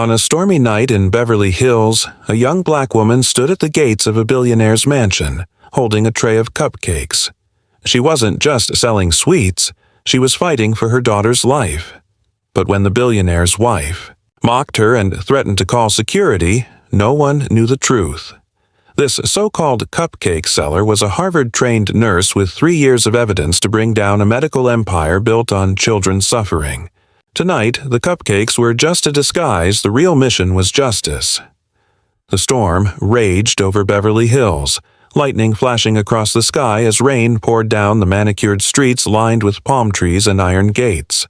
On a stormy night in Beverly Hills, a young black woman stood at the gates of a billionaire's mansion, holding a tray of cupcakes. She wasn't just selling sweets, she was fighting for her daughter's life. But when the billionaire's wife mocked her and threatened to call security, no one knew the truth. This so-called cupcake seller was a Harvard-trained nurse with 3 years of evidence to bring down a medical empire built on children's suffering. Tonight, the cupcakes were just a disguise. The real mission was justice. The storm raged over Beverly Hills, lightning flashing across the sky as rain poured down the manicured streets lined with palm trees and iron gates.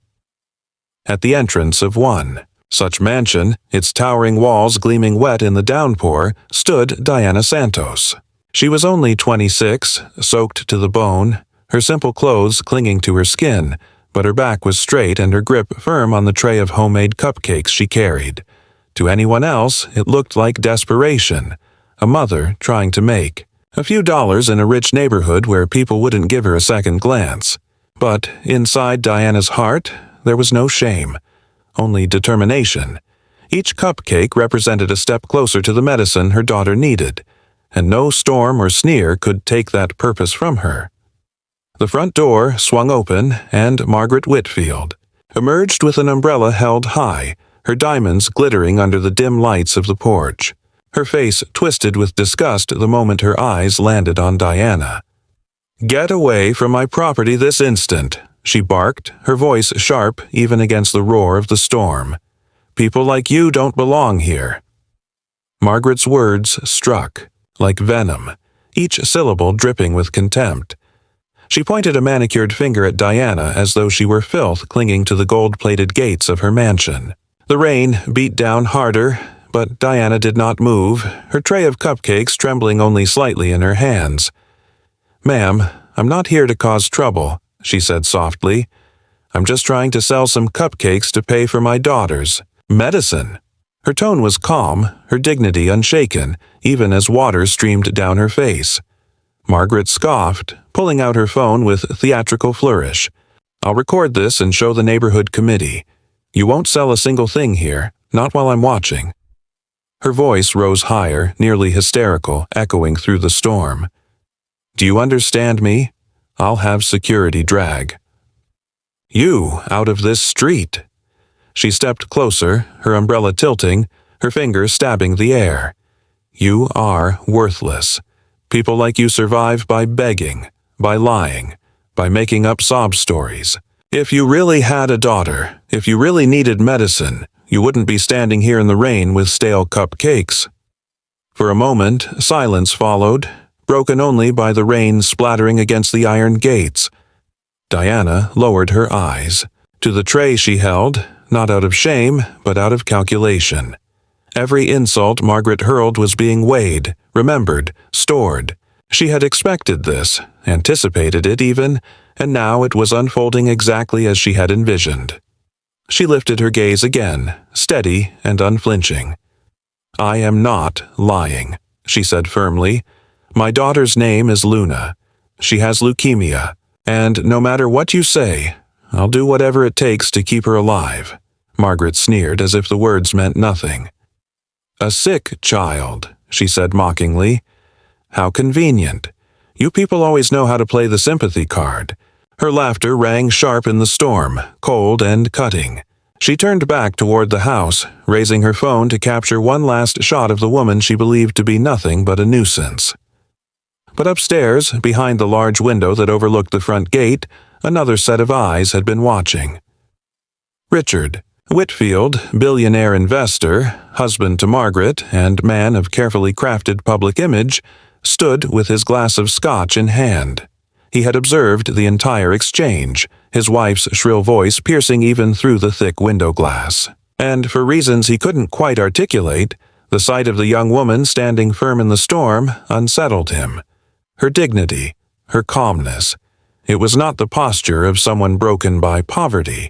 At the entrance of one such mansion, its towering walls gleaming wet in the downpour, stood Diana Santos. She was only 26, soaked to the bone, her simple clothes clinging to her skin, but her back was straight and her grip firm on the tray of homemade cupcakes she carried. To anyone else, it looked like desperation, a mother trying to make a few dollars in a rich neighborhood where people wouldn't give her a second glance. But inside Diana's heart, there was no shame, only determination. Each cupcake represented a step closer to the medicine her daughter needed, and no storm or sneer could take that purpose from her. The front door swung open, and Margaret Whitfield emerged with an umbrella held high, her diamonds glittering under the dim lights of the porch. Her face twisted with disgust the moment her eyes landed on Diana. "Get away from my property this instant," she barked, her voice sharp even against the roar of the storm. "People like you don't belong here." Margaret's words struck like venom, each syllable dripping with contempt. She pointed a manicured finger at Diana as though she were filth clinging to the gold-plated gates of her mansion. The rain beat down harder, but Diana did not move, her tray of cupcakes trembling only slightly in her hands. "Ma'am, I'm not here to cause trouble," she said softly. "I'm just trying to sell some cupcakes to pay for my daughter's medicine." Her tone was calm, her dignity unshaken, even as water streamed down her face. Margaret scoffed, pulling out her phone with theatrical flourish. "I'll record this and show the neighborhood committee. You won't sell a single thing here, not while I'm watching." Her voice rose higher, nearly hysterical, echoing through the storm. "Do you understand me? I'll have security drag you out of this street." She stepped closer, her umbrella tilting, her finger stabbing the air. "You are worthless. People like you survive by begging, by lying, by making up sob stories. If you really had a daughter, if you really needed medicine, you wouldn't be standing here in the rain with stale cupcakes." For a moment, silence followed, broken only by the rain splattering against the iron gates. Diana lowered her eyes to the tray she held, not out of shame, but out of calculation. Every insult Margaret hurled was being weighed, remembered, stored. She had expected this, anticipated it even, and now it was unfolding exactly as she had envisioned. She lifted her gaze again, steady and unflinching. "I am not lying," she said firmly. "My daughter's name is Luna. She has leukemia, and no matter what you say, I'll do whatever it takes to keep her alive." Margaret sneered as if the words meant nothing. "A sick child," she said mockingly. "How convenient. You people always know how to play the sympathy card." Her laughter rang sharp in the storm, cold and cutting. She turned back toward the house, raising her phone to capture one last shot of the woman she believed to be nothing but a nuisance. But upstairs, behind the large window that overlooked the front gate, another set of eyes had been watching. Richard Whitfield, billionaire investor, husband to Margaret, and man of carefully crafted public image, stood with his glass of scotch in hand. He had observed the entire exchange, his wife's shrill voice piercing even through the thick window glass. And for reasons he couldn't quite articulate, the sight of the young woman standing firm in the storm unsettled him. Her dignity, her calmness. It was not the posture of someone broken by poverty.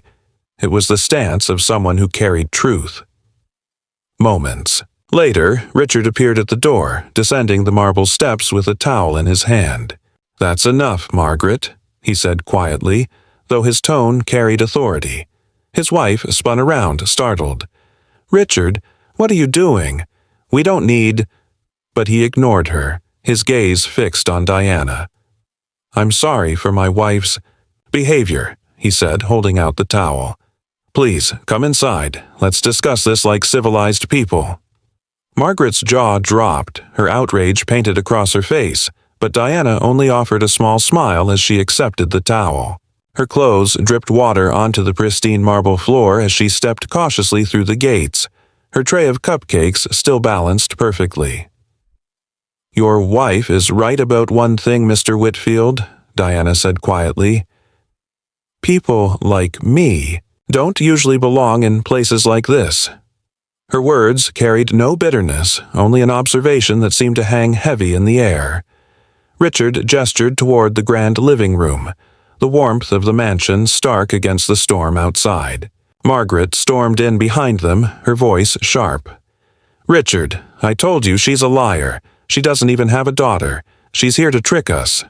It was the stance of someone who carried truth. Moments later, Richard appeared at the door, descending the marble steps with a towel in his hand. "That's enough, Margaret," he said quietly, though his tone carried authority. His wife spun around, startled. "Richard, what are you doing? We don't need—" But he ignored her, his gaze fixed on Diana. "I'm sorry for my wife's behavior," he said, holding out the towel. "Please, come inside. Let's discuss this like civilized people." Margaret's jaw dropped, her outrage painted across her face, but Diana only offered a small smile as she accepted the towel. Her clothes dripped water onto the pristine marble floor as she stepped cautiously through the gates, her tray of cupcakes still balanced perfectly. "Your wife is right about one thing, Mr. Whitfield," Diana said quietly. "People like me don't usually belong in places like this." Her words carried no bitterness, only an observation that seemed to hang heavy in the air. Richard gestured toward the grand living room, the warmth of the mansion stark against the storm outside. Margaret stormed in behind them, her voice sharp. "Richard, I told you she's a liar. She doesn't even have a daughter. She's here to trick us."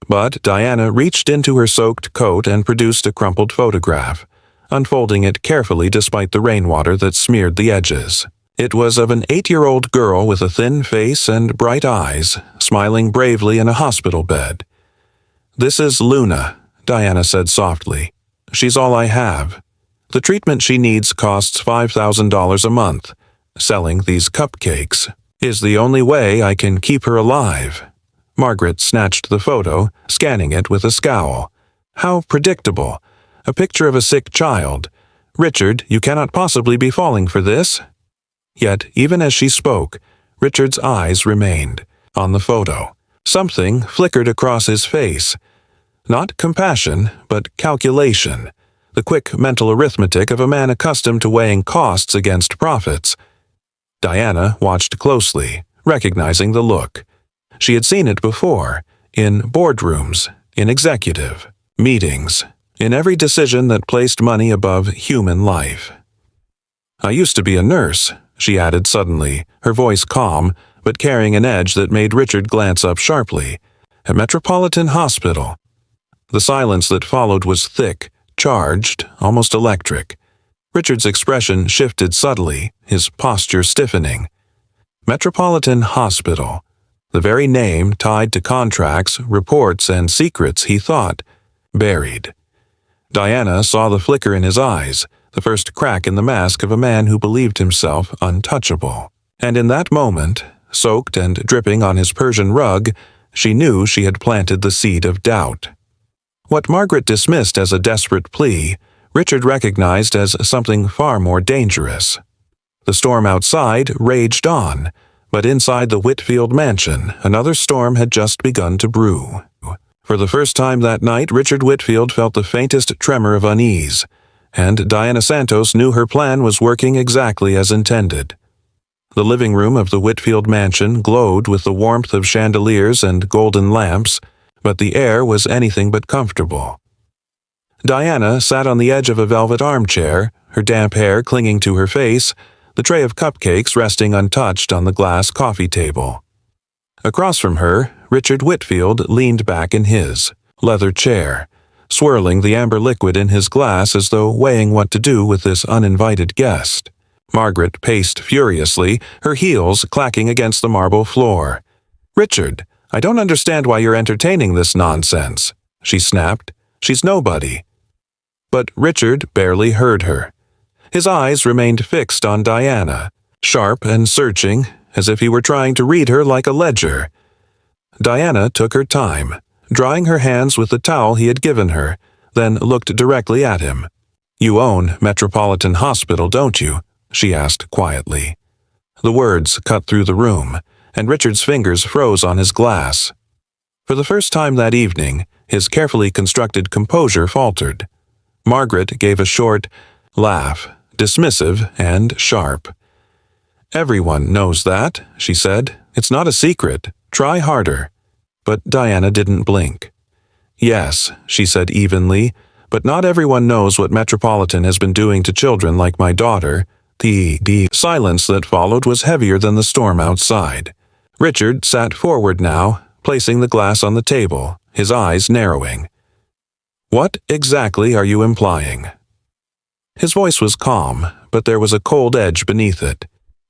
But Diana reached into her soaked coat and produced a crumpled photograph, unfolding it carefully despite the rainwater that smeared the edges. It was of an 8-year-old girl with a thin face and bright eyes, smiling bravely in a hospital bed. "This is Luna," Diana said softly. "She's all I have. The treatment she needs costs $5,000 a month. Selling these cupcakes is the only way I can keep her alive." Margaret snatched the photo, scanning it with a scowl. "How predictable. A picture of a sick child. Richard, you cannot possibly be falling for this." Yet, even as she spoke, Richard's eyes remained on the photo. Something flickered across his face. Not compassion, but calculation. The quick mental arithmetic of a man accustomed to weighing costs against profits. Diana watched closely, recognizing the look. She had seen it before, in boardrooms, in executive meetings, in every decision that placed money above human life. "I used to be a nurse," she added suddenly, her voice calm, but carrying an edge that made Richard glance up sharply. "At Metropolitan Hospital." The silence that followed was thick, charged, almost electric. Richard's expression shifted subtly, his posture stiffening. Metropolitan Hospital. The very name tied to contracts, reports, and secrets he thought buried. Diana saw the flicker in his eyes, the first crack in the mask of a man who believed himself untouchable. And in that moment, soaked and dripping on his Persian rug, she knew she had planted the seed of doubt. What Margaret dismissed as a desperate plea, Richard recognized as something far more dangerous. The storm outside raged on, but inside the Whitfield mansion, another storm had just begun to brew. For the first time that night, Richard Whitfield felt the faintest tremor of unease, and Diana Santos knew her plan was working exactly as intended. The living room of the Whitfield mansion glowed with the warmth of chandeliers and golden lamps, but the air was anything but comfortable. Diana sat on the edge of a velvet armchair, her damp hair clinging to her face, the tray of cupcakes resting untouched on the glass coffee table. Across from her, Richard Whitfield leaned back in his leather chair, swirling the amber liquid in his glass as though weighing what to do with this uninvited guest. Margaret paced furiously, her heels clacking against the marble floor. "Richard, I don't understand why you're entertaining this nonsense," she snapped. "She's nobody." But Richard barely heard her. His eyes remained fixed on Diana, sharp and searching, as if he were trying to read her like a ledger. Diana took her time, drying her hands with the towel he had given her, then looked directly at him. "You own Metropolitan Hospital, don't you?" she asked quietly. The words cut through the room, and Richard's fingers froze on his glass. For the first time that evening, his carefully constructed composure faltered. Margaret gave a short laugh, dismissive and sharp. "Everyone knows that," she said. "It's not a secret. Try harder." But Diana didn't blink. "Yes," she said evenly, "but not everyone knows what Metropolitan has been doing to children like my daughter." The silence that followed was heavier than the storm outside. Richard sat forward now, placing the glass on the table, his eyes narrowing. "What exactly are you implying?" His voice was calm, but there was a cold edge beneath it.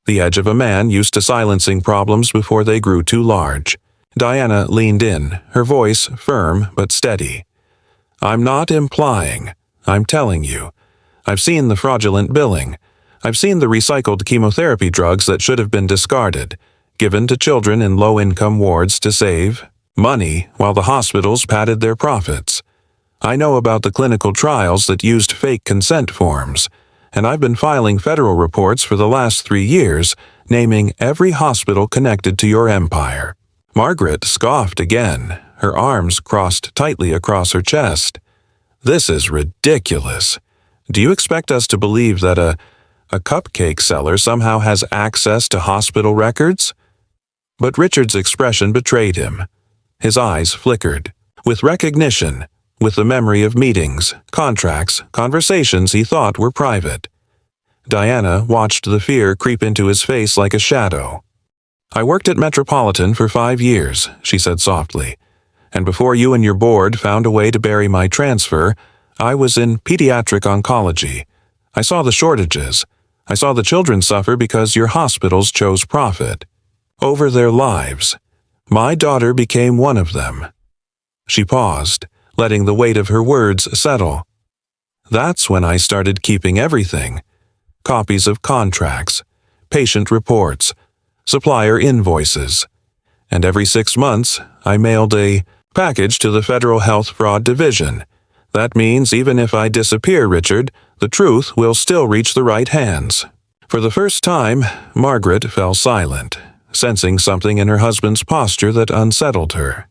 The edge of a man used to silencing problems before they grew too large. Diana leaned in, her voice firm but steady. "I'm not implying. I'm telling you. I've seen the fraudulent billing. I've seen the recycled chemotherapy drugs that should have been discarded, given to children in low-income wards to save money while the hospitals padded their profits. I know about the clinical trials that used fake consent forms, and I've been filing federal reports for the last 3 years, naming every hospital connected to your empire." Margaret scoffed again, her arms crossed tightly across her chest. "This is ridiculous. Do you expect us to believe that a cupcake seller somehow has access to hospital records?" But Richard's expression betrayed him. His eyes flickered. With recognition, with the memory of meetings, contracts, conversations he thought were private. Diana watched the fear creep into his face like a shadow. "I worked at Metropolitan for 5 years," she said softly. "And before you and your board found a way to bury my transfer, I was in pediatric oncology. I saw the shortages. I saw the children suffer because your hospitals chose profit over their lives. My daughter became one of them." She paused, letting the weight of her words settle. "That's when I started keeping everything. Copies of contracts, patient reports, supplier invoices. And every 6 months, I mailed a package to the Federal Health Fraud Division. That means even if I disappear, Richard, the truth will still reach the right hands." For the first time, Margaret fell silent, sensing something in her husband's posture that unsettled her.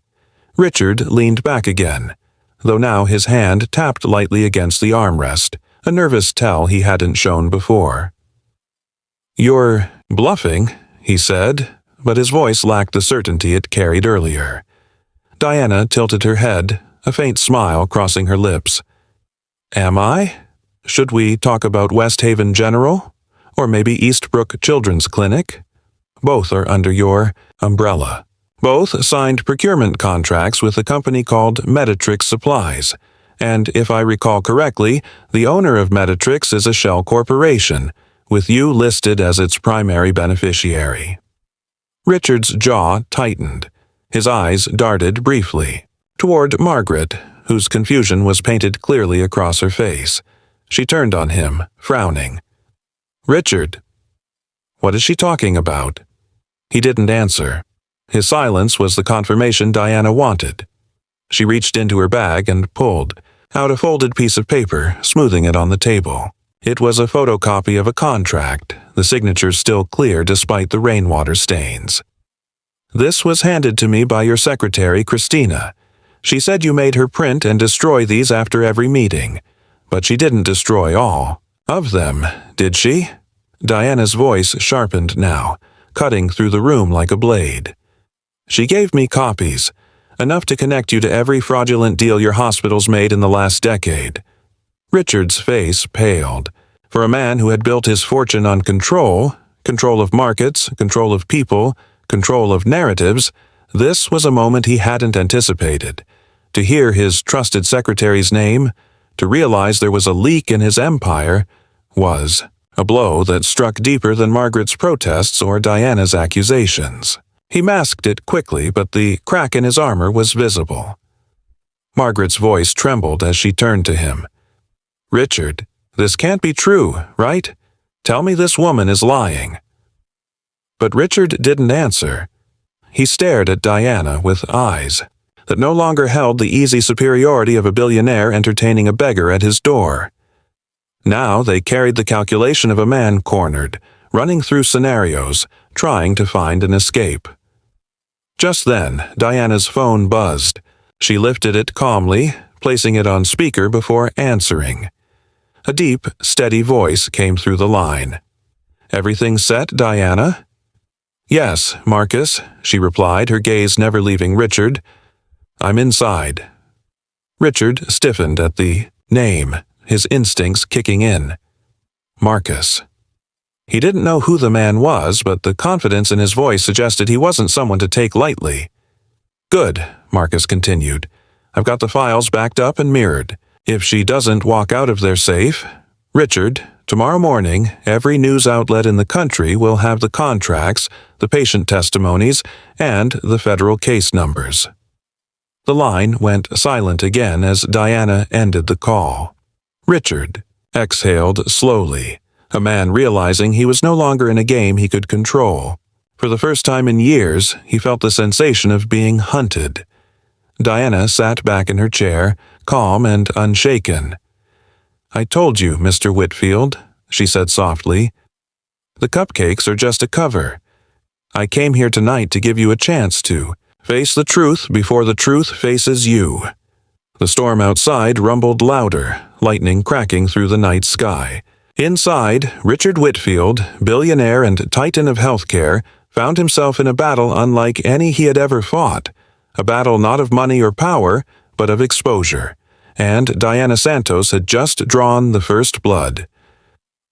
Richard leaned back again, though now his hand tapped lightly against the armrest, a nervous tell he hadn't shown before. "You're bluffing," he said, but his voice lacked the certainty it carried earlier. Diana tilted her head, a faint smile crossing her lips. "Am I? Should we talk about West Haven General? Or maybe Eastbrook Children's Clinic? Both are under your umbrella. Both signed procurement contracts with a company called Meditrix Supplies, and if I recall correctly, the owner of Meditrix is a shell corporation, with you listed as its primary beneficiary." Richard's jaw tightened. His eyes darted briefly toward Margaret, whose confusion was painted clearly across her face. She turned on him, frowning. "Richard, what is she talking about?" He didn't answer. His silence was the confirmation Diana wanted. She reached into her bag and pulled out a folded piece of paper, smoothing it on the table. It was a photocopy of a contract, the signatures still clear despite the rainwater stains. "This was handed to me by your secretary, Christina. She said you made her print and destroy these after every meeting. But she didn't destroy all of them, did she?" Diana's voice sharpened now, cutting through the room like a blade. "She gave me copies, enough to connect you to every fraudulent deal your hospitals made in the last decade." Richard's face paled. For a man who had built his fortune on control of markets, control of people, control of narratives, this was a moment he hadn't anticipated. To hear his trusted secretary's name, to realize there was a leak in his empire, was a blow that struck deeper than Margaret's protests or Diana's accusations. He masked it quickly, but the crack in his armor was visible. Margaret's voice trembled as she turned to him. "Richard, this can't be true, right? Tell me this woman is lying." But Richard didn't answer. He stared at Diana with eyes that no longer held the easy superiority of a billionaire entertaining a beggar at his door. Now they carried the calculation of a man cornered, running through scenarios, trying to find an escape. Just then, Diana's phone buzzed. She lifted it calmly, placing it on speaker before answering. A deep, steady voice came through the line. "Everything set, Diana?" "Yes, Marcus," she replied, her gaze never leaving Richard. "I'm inside." Richard stiffened at the name, his instincts kicking in. Marcus. He didn't know who the man was, but the confidence in his voice suggested he wasn't someone to take lightly. "Good," Marcus continued. "I've got the files backed up and mirrored. If she doesn't walk out of there safe, Richard, tomorrow morning, every news outlet in the country will have the contracts, the patient testimonies, and the federal case numbers." The line went silent again as Diana ended the call. Richard exhaled slowly, a man realizing he was no longer in a game he could control. For the first time in years, he felt the sensation of being hunted. Diana sat back in her chair, calm and unshaken. "I told you, Mr. Whitfield," she said softly. "The cupcakes are just a cover. I came here tonight to give you a chance to face the truth before the truth faces you." The storm outside rumbled louder, lightning cracking through the night sky. Inside, Richard Whitfield, billionaire and titan of healthcare, found himself in a battle unlike any he had ever fought. A battle not of money or power, but of exposure. And Diana Santos had just drawn the first blood.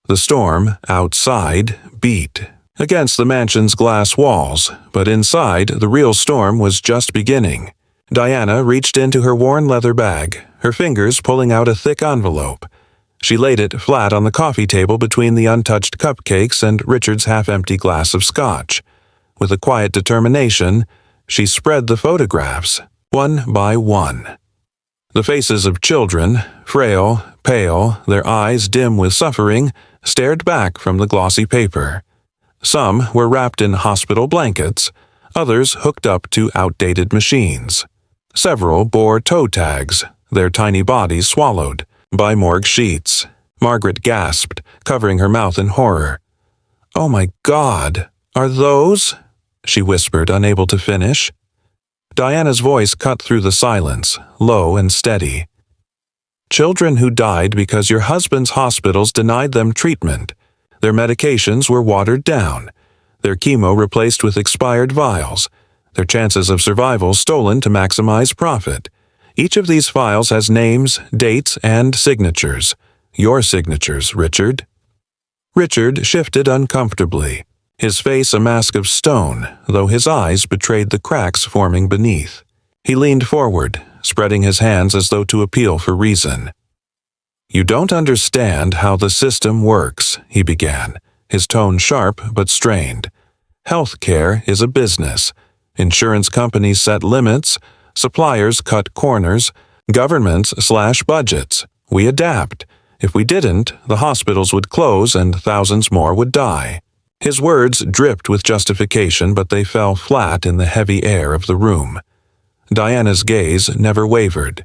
The storm outside beat against the mansion's glass walls, but inside the real storm was just beginning. Diana reached into her worn leather bag, her fingers pulling out a thick envelope. She laid it flat on the coffee table between the untouched cupcakes and Richard's half-empty glass of scotch. With a quiet determination, she spread the photographs, one by one. The faces of children, frail, pale, their eyes dim with suffering, stared back from the glossy paper. Some were wrapped in hospital blankets, others hooked up to outdated machines. Several bore toe tags, their tiny bodies swallowed by morgue sheets. Margaret gasped, covering her mouth in horror. "Oh my God, are those?" she whispered, unable to finish. Diana's voice cut through the silence, low and steady. "Children who died because your husband's hospitals denied them treatment. Their medications were watered down, their chemo replaced with expired vials, their chances of survival stolen to maximize profit. Each of these files has names, dates, and signatures. Your signatures, Richard." Richard shifted uncomfortably, his face a mask of stone, though his eyes betrayed the cracks forming beneath. He leaned forward, spreading his hands as though to appeal for reason. "You don't understand how the system works," he began, his tone sharp but strained. "Healthcare is a business. Insurance companies set limits, suppliers cut corners, governments slash budgets. We adapt. If we didn't, the hospitals would close and thousands more would die." His words dripped with justification, but they fell flat in the heavy air of the room. Diana's gaze never wavered.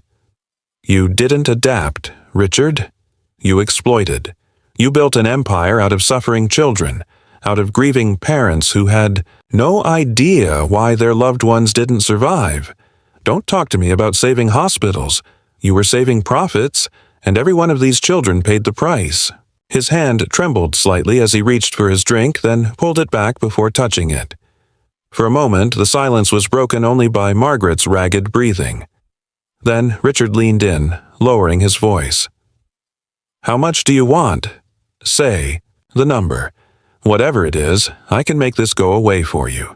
"You didn't adapt, Richard. You exploited. You built an empire out of suffering children, out of grieving parents who had no idea why their loved ones didn't survive. Don't talk to me about saving hospitals. You were saving profits, and every one of these children paid the price." His hand trembled slightly as he reached for his drink, then pulled it back before touching it. For a moment, the silence was broken only by Margaret's ragged breathing. Then Richard leaned in, lowering his voice. "How much do you want? Say the number. Whatever it is, I can make this go away for you.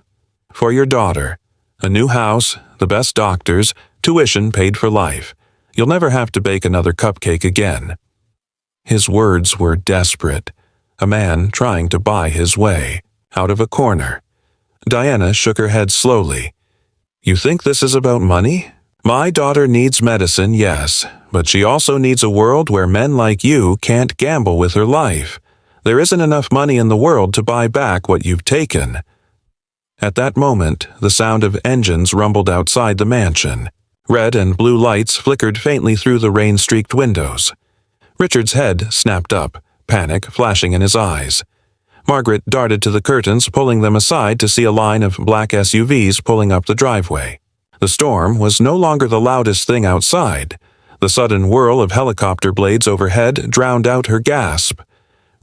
For your daughter. A new house, the best doctors, tuition paid for life. You'll never have to bake another cupcake again." His words were desperate, a man trying to buy his way, out of a corner. Diana shook her head slowly. "You think this is about money? My daughter needs medicine, yes, but she also needs a world where men like you can't gamble with her life. There isn't enough money in the world to buy back what you've taken." At that moment, the sound of engines rumbled outside the mansion. Red and blue lights flickered faintly through the rain-streaked windows. Richard's head snapped up, panic flashing in his eyes. Margaret darted to the curtains, pulling them aside to see a line of black SUVs pulling up the driveway. The storm was no longer the loudest thing outside. The sudden whirl of helicopter blades overhead drowned out her gasp.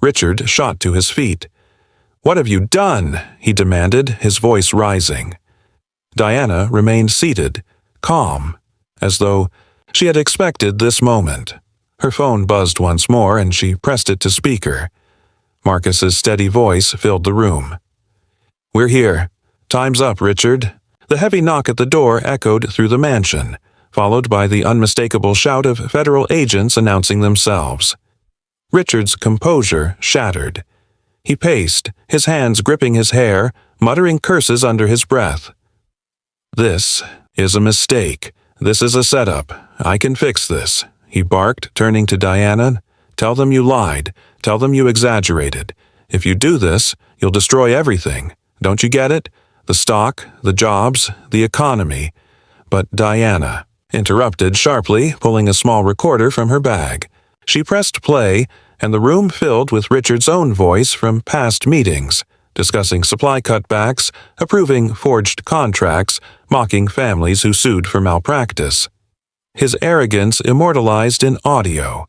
Richard shot to his feet. "What have you done?" he demanded, his voice rising. Diana remained seated, calm, as though she had expected this moment. Her phone buzzed once more, and she pressed it to speaker. Marcus's steady voice filled the room. "We're here. Time's up, Richard." The heavy knock at the door echoed through the mansion, followed by the unmistakable shout of federal agents announcing themselves. Richard's composure shattered. He paced, his hands gripping his hair, muttering curses under his breath. "This is a mistake. This is a setup. I can fix this," he barked, turning to Diana. "Tell them you lied. Tell them you exaggerated. If you do this, you'll destroy everything. Don't you get it? The stock, the jobs, the economy." But Diana interrupted sharply, pulling a small recorder from her bag. She pressed play, and the room filled with Richard's own voice from past meetings, discussing supply cutbacks, approving forged contracts, mocking families who sued for malpractice. His arrogance immortalized in audio.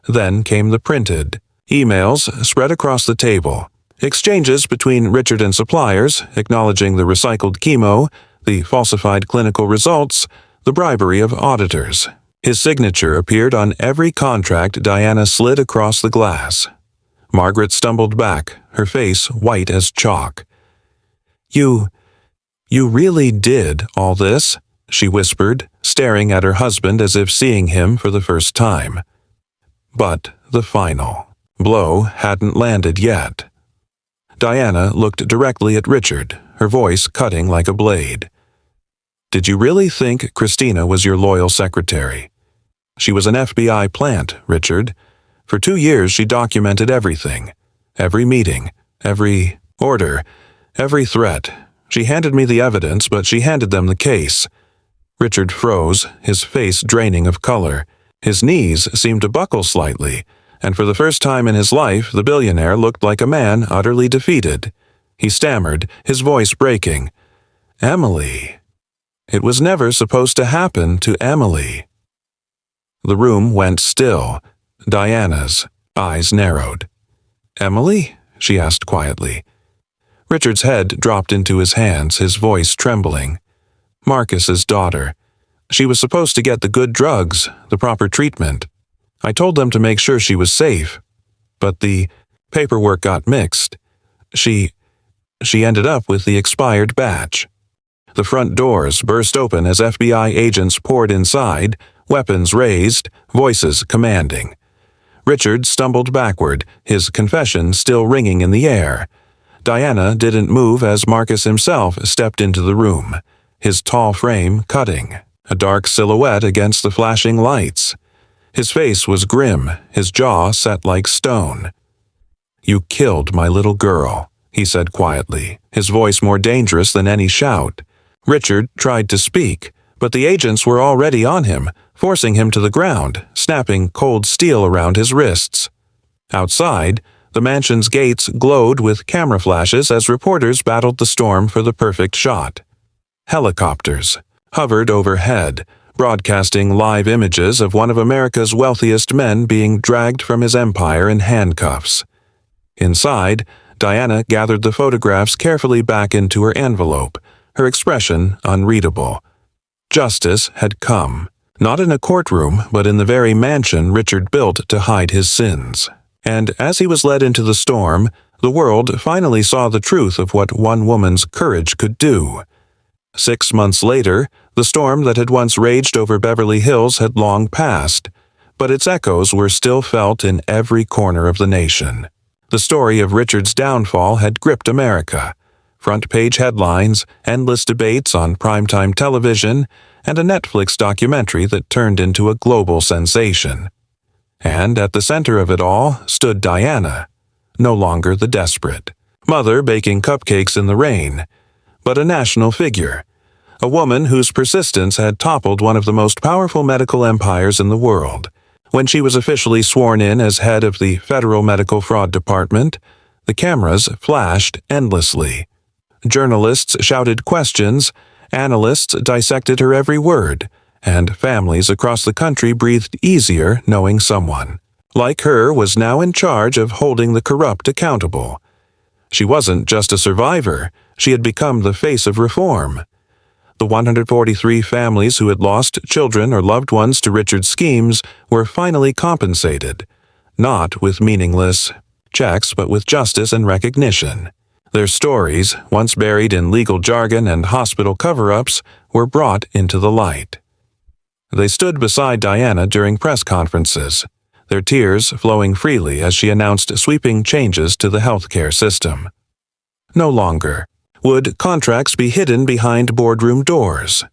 Then came the printed emails spread across the table, exchanges between Richard and suppliers, acknowledging the recycled chemo, the falsified clinical results, the bribery of auditors. His signature appeared on every contract Diana slid across the glass. Margaret stumbled back, her face white as chalk. You really did all this?" she whispered, staring at her husband as if seeing him for the first time. But the final blow hadn't landed yet. Diana looked directly at Richard, her voice cutting like a blade. "Did you really think Christina was your loyal secretary? She was an FBI plant, Richard. For 2 years she documented everything. Every meeting, every order, every threat. She handed me the evidence, but she handed them the case." Richard froze, his face draining of color. His knees seemed to buckle slightly, and for the first time in his life the billionaire looked like a man utterly defeated. He stammered, his voice breaking. "Emily. It was never supposed to happen to Emily." The room went still. Diana's eyes narrowed. "Emily?" she asked quietly. Richard's head dropped into his hands, his voice trembling. "Marcus's daughter. She was supposed to get the good drugs, the proper treatment. I told them to make sure she was safe. But the paperwork got mixed. She ended up with the expired batch." The front doors burst open as FBI agents poured inside, weapons raised, voices commanding. Richard stumbled backward, his confession still ringing in the air. Diana didn't move as Marcus himself stepped into the room, his tall frame cutting, a dark silhouette against the flashing lights. His face was grim, his jaw set like stone. "You killed my little girl," he said quietly, his voice more dangerous than any shout. Richard tried to speak, but the agents were already on him, forcing him to the ground, snapping cold steel around his wrists. Outside, the mansion's gates glowed with camera flashes as reporters battled the storm for the perfect shot. Helicopters hovered overhead, broadcasting live images of one of America's wealthiest men being dragged from his empire in handcuffs. Inside, Diana gathered the photographs carefully back into her envelope, her expression unreadable. Justice had come, not in a courtroom, but in the very mansion Richard built to hide his sins. And as he was led into the storm, the world finally saw the truth of what one woman's courage could do. 6 months later, the storm that had once raged over Beverly Hills had long passed, but its echoes were still felt in every corner of the nation. The story of Richard's downfall had gripped America. Front-page headlines, endless debates on primetime television, and a Netflix documentary that turned into a global sensation. And at the center of it all stood Diana, no longer the desperate mother baking cupcakes in the rain, but a national figure, a woman whose persistence had toppled one of the most powerful medical empires in the world. When she was officially sworn in as head of the Federal Medical Fraud Department, the cameras flashed endlessly. Journalists shouted questions, analysts dissected her every word, and families across the country breathed easier knowing someone like her was now in charge of holding the corrupt accountable. She wasn't just a survivor, she had become the face of reform. The 143 families who had lost children or loved ones to Richard's schemes were finally compensated, not with meaningless checks but with justice and recognition. Their stories, once buried in legal jargon and hospital cover-ups, were brought into the light. They stood beside Diana during press conferences, their tears flowing freely as she announced sweeping changes to the healthcare system. No longer would contracts be hidden behind boardroom doors.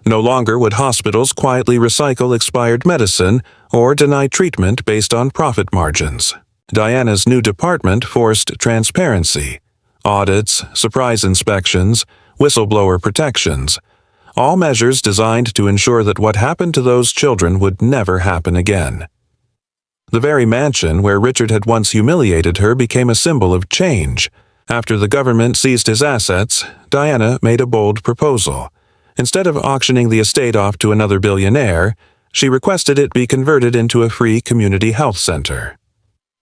No longer would hospitals quietly recycle expired medicine or deny treatment based on profit margins. Diana's new department forced transparency, audits, surprise inspections, whistleblower protections, all measures designed to ensure that what happened to those children would never happen again. The very mansion where Richard had once humiliated her became a symbol of change. After the government seized his assets, Diana made a bold proposal. Instead of auctioning the estate off to another billionaire, she requested it be converted into a free community health center.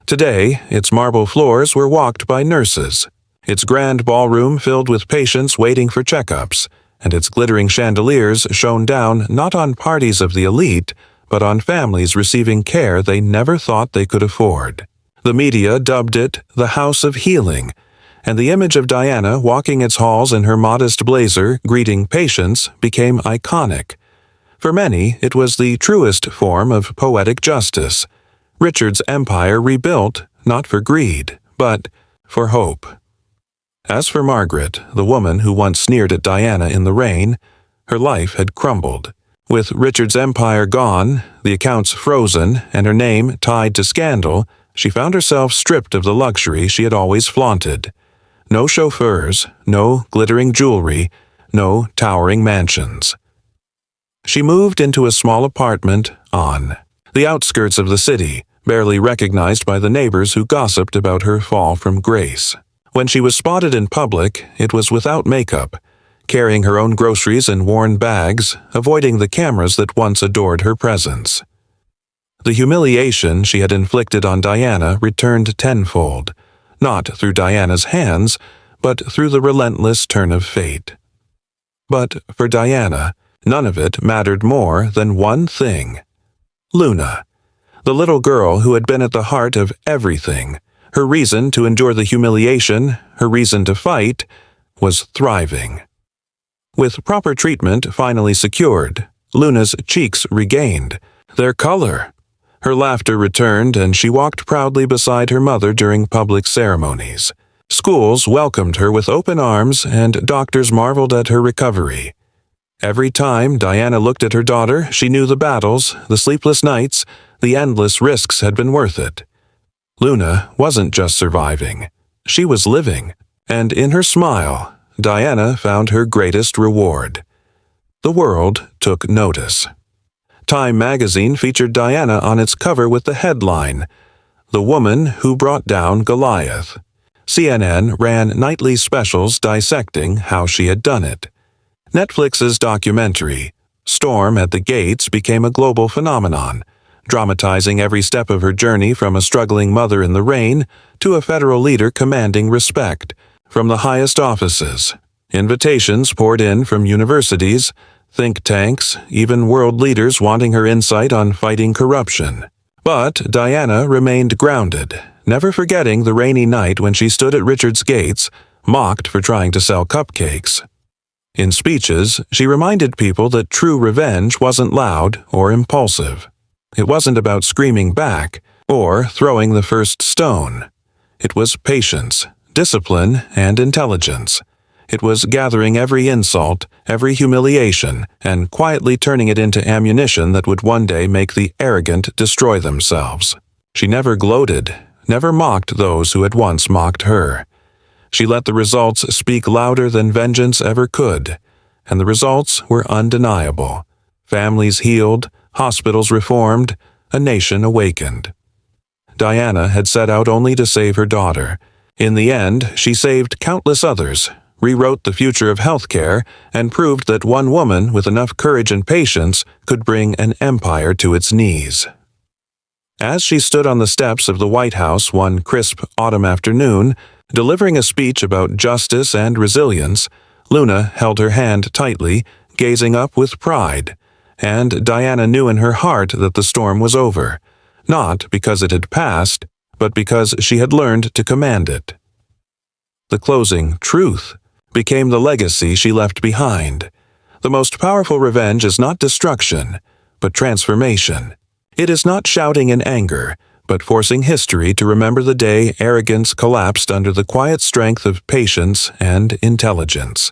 Today, its marble floors were walked by nurses, its grand ballroom filled with patients waiting for checkups, and its glittering chandeliers shone down not on parties of the elite, but on families receiving care they never thought they could afford. The media dubbed it the House of Healing, and the image of Diana walking its halls in her modest blazer, greeting patients, became iconic. For many, it was the truest form of poetic justice. Richard's empire rebuilt, not for greed, but for hope. As for Margaret, the woman who once sneered at Diana in the rain, her life had crumbled. With Richard's empire gone, the accounts frozen, and her name tied to scandal, she found herself stripped of the luxury she had always flaunted. No chauffeurs, no glittering jewelry, no towering mansions. She moved into a small apartment on the outskirts of the city, barely recognized by the neighbors who gossiped about her fall from grace. When she was spotted in public, it was without makeup, carrying her own groceries in worn bags, avoiding the cameras that once adored her presence. The humiliation she had inflicted on Diana returned tenfold, not through Diana's hands, but through the relentless turn of fate. But for Diana, none of it mattered more than one thing. Luna, the little girl who had been at the heart of everything, her reason to endure the humiliation, her reason to fight, was thriving. With proper treatment finally secured, Luna's cheeks regained their color. Her laughter returned, and she walked proudly beside her mother during public ceremonies. Schools welcomed her with open arms, and doctors marveled at her recovery. Every time Diana looked at her daughter, she knew the battles, the sleepless nights, the endless risks had been worth it. Luna wasn't just surviving. She was living, and in her smile, Diana found her greatest reward. The world took notice. Time magazine featured Diana on its cover with the headline, "The Woman Who Brought Down Goliath." CNN ran nightly specials dissecting how she had done it. Netflix's documentary, Storm at the Gates, became a global phenomenon, dramatizing every step of her journey from a struggling mother in the rain to a federal leader commanding respect from the highest offices. Invitations poured in from universities, think tanks, even world leaders wanting her insight on fighting corruption. But Diana remained grounded, never forgetting the rainy night when she stood at Richard's gates, mocked for trying to sell cupcakes. In speeches, she reminded people that true revenge wasn't loud or impulsive. It wasn't about screaming back or throwing the first stone. It was patience, discipline, and intelligence. It was gathering every insult, every humiliation, and quietly turning it into ammunition that would one day make the arrogant destroy themselves. She never gloated, never mocked those who had once mocked her. She let the results speak louder than vengeance ever could, and the results were undeniable. Families healed, hospitals reformed, a nation awakened. Diana had set out only to save her daughter. In the end, she saved countless others, rewrote the future of healthcare, and proved that one woman with enough courage and patience could bring an empire to its knees. As she stood on the steps of the White House one crisp autumn afternoon, delivering a speech about justice and resilience, Luna held her hand tightly, gazing up with pride, and Diana knew in her heart that the storm was over, not because it had passed, but because she had learned to command it. The closing truth became the legacy she left behind. The most powerful revenge is not destruction, but transformation. It is not shouting in anger, but forcing history to remember the day arrogance collapsed under the quiet strength of patience and intelligence.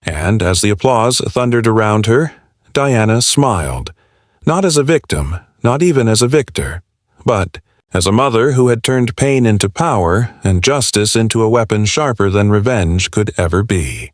And as the applause thundered around her, Diana smiled, not as a victim, not even as a victor, but as a mother who had turned pain into power and justice into a weapon sharper than revenge could ever be.